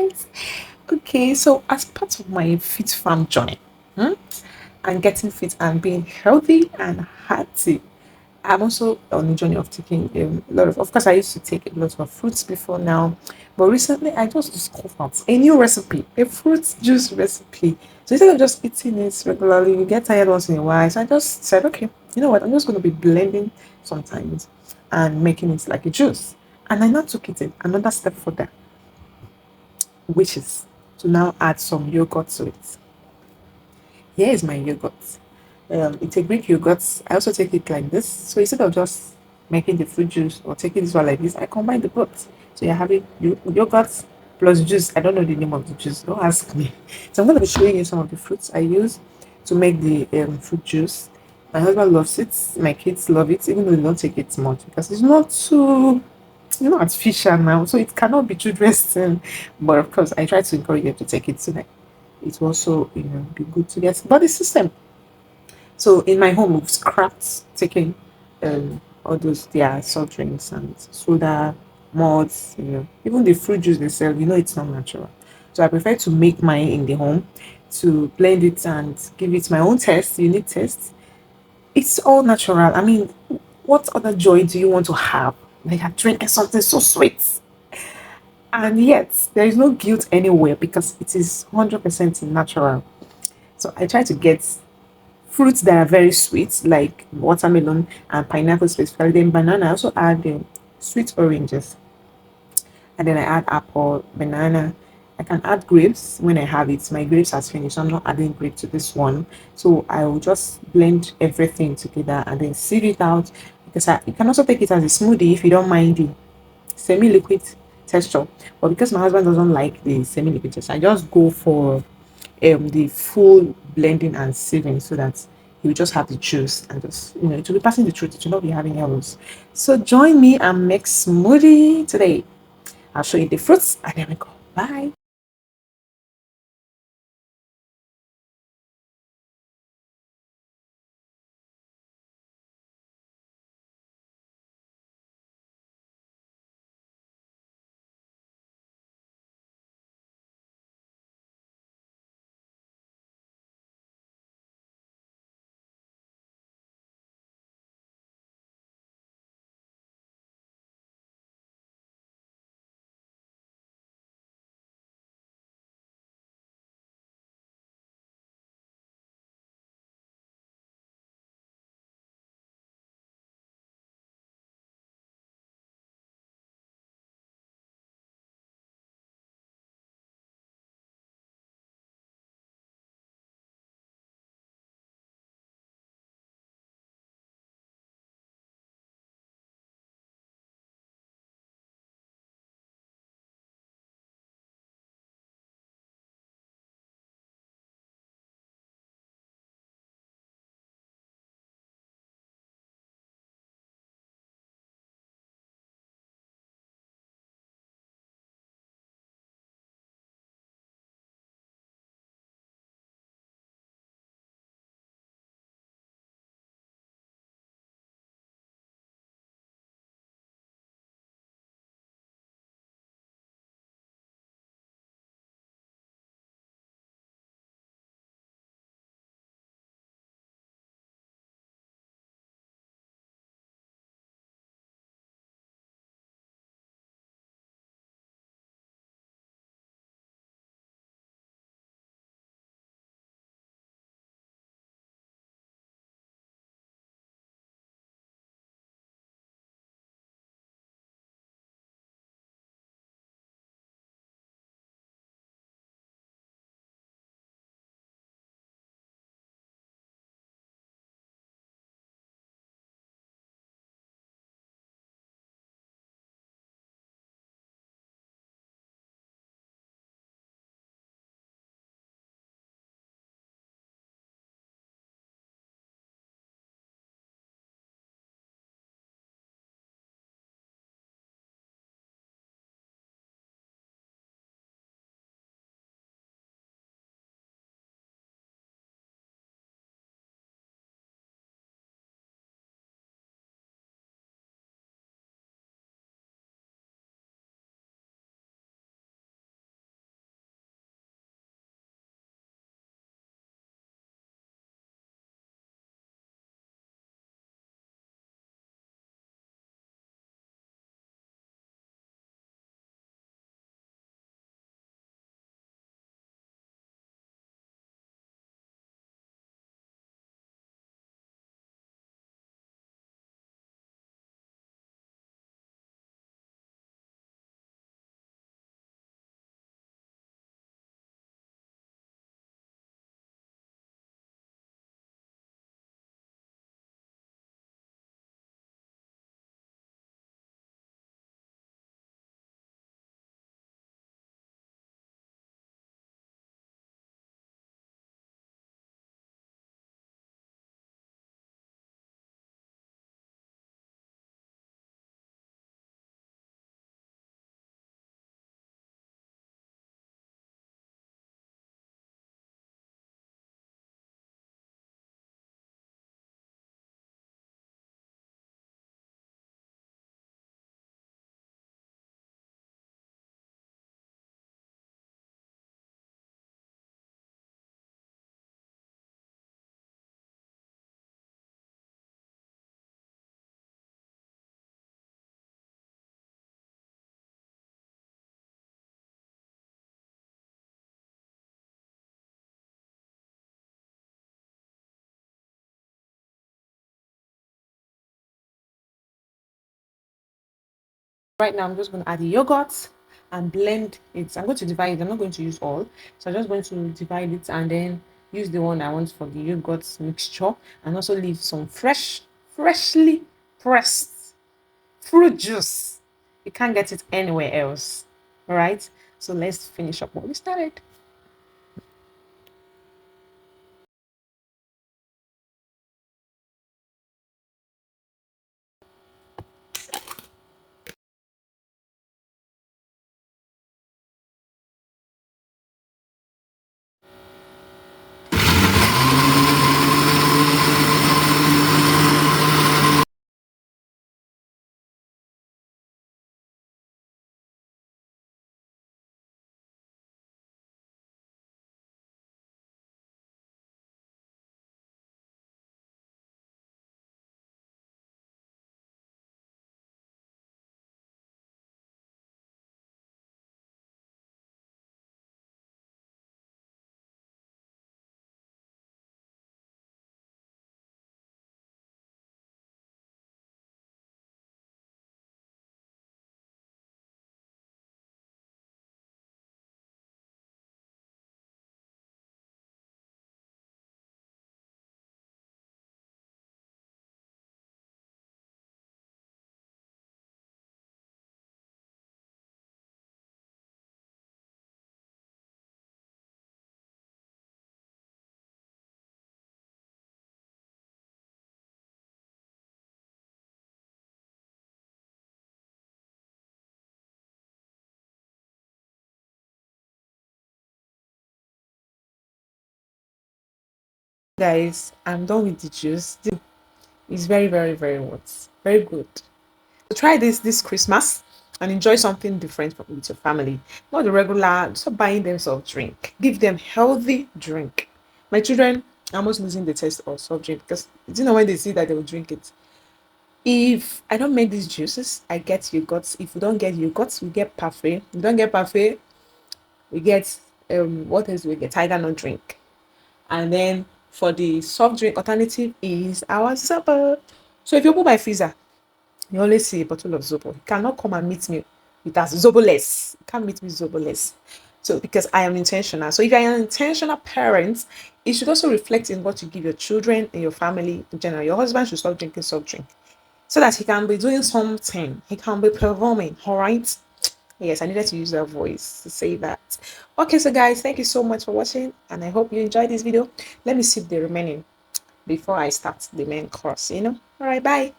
guys. Okay, so as part of my fit farm journey, hmm, and getting fit and being healthy and healthy, I'm also on the journey of taking a lot of course, I used to take a lot of fruits before now, but recently I just discovered a new recipe, a fruit juice recipe. So instead of just eating it regularly, you get tired once in a while. So I just said, okay, you know what, I'm just going to be blending sometimes and making it like a juice. And I now took it another step further, which is to now add some yogurt to it. Here is my yogurt. It's a Greek yogurt. I also take it like this. So instead of just making the fruit juice or taking this one like this, I combine the both. So you're having yogurt plus juice. I don't know the name of the juice. Don't ask me. So I'm going to be showing you some of the fruits I use to make the fruit juice. My husband loves it. My kids love it, even though they don't take it much because it's not too artificial now, so it cannot be children's thing. But of course, I try to encourage them to take it so that it will also, be good to get body system. So in my home, we've scrapped taking all those their soft drinks and soda, malts, even the fruit juice they sell, it's not natural. So I prefer to make mine in the home, to blend it and give it my own taste, unique taste. It's all natural. I mean, what other joy do you want to have? Like you're drinking something so sweet. And yet, there is no guilt anywhere because it is 100% natural. So I try to get fruits that are very sweet, like watermelon and pineapple, specifically. Then banana. I also add sweet oranges. And then I add apple, banana. I can add grapes when I have it. My grapes has finished, so I'm not adding grape to this one. So I will just blend everything together and then sieve it out. Because you can also take it as a smoothie if you don't mind the semi-liquid texture. But because my husband doesn't like the semi-liquid texture, I just go for the full blending and sieving so that he will just have the juice and just to be passing the truth. It will not be having errors. So join me and make smoothie today. I'll show you the fruits and then we go. Bye. Right now, I'm just going to add the yogurt and blend it. I'm going to divide it. I'm not going to use all. So I'm just going to divide it and then use the one I want for the yogurt mixture and also leave some freshly pressed fruit juice. You can't get it anywhere else. All right. So let's finish up what we started. Guys, I'm done with the juice. It's very, very, very what? Very good. So try this Christmas and enjoy something different with your family. Not the regular, stop buying them soft drink. Give them healthy drink. My children are almost losing the taste of soft drink because when they see that they will drink it. If I don't make these juices, I get yogurt. If we don't get yogurt, we get parfait. We don't get parfait, we get what else we get? Tiger nut drink. And then for the soft drink alternative is our supper. So if you open my freezer, you always see a bottle of Zobo. You cannot come and meet me with us Zoboless. You can't meet me Zoboless. So because I am intentional. So if you're an intentional parent, it should also reflect in what you give your children and your family in general. Your husband should stop drinking soft drink so that he can be doing something. He can be performing. All right. Yes, I needed to use that voice to say that. Okay, so guys, thank you so much for watching, and I hope you enjoyed this video. Let me sip the remaining before I start the main course. All right, bye.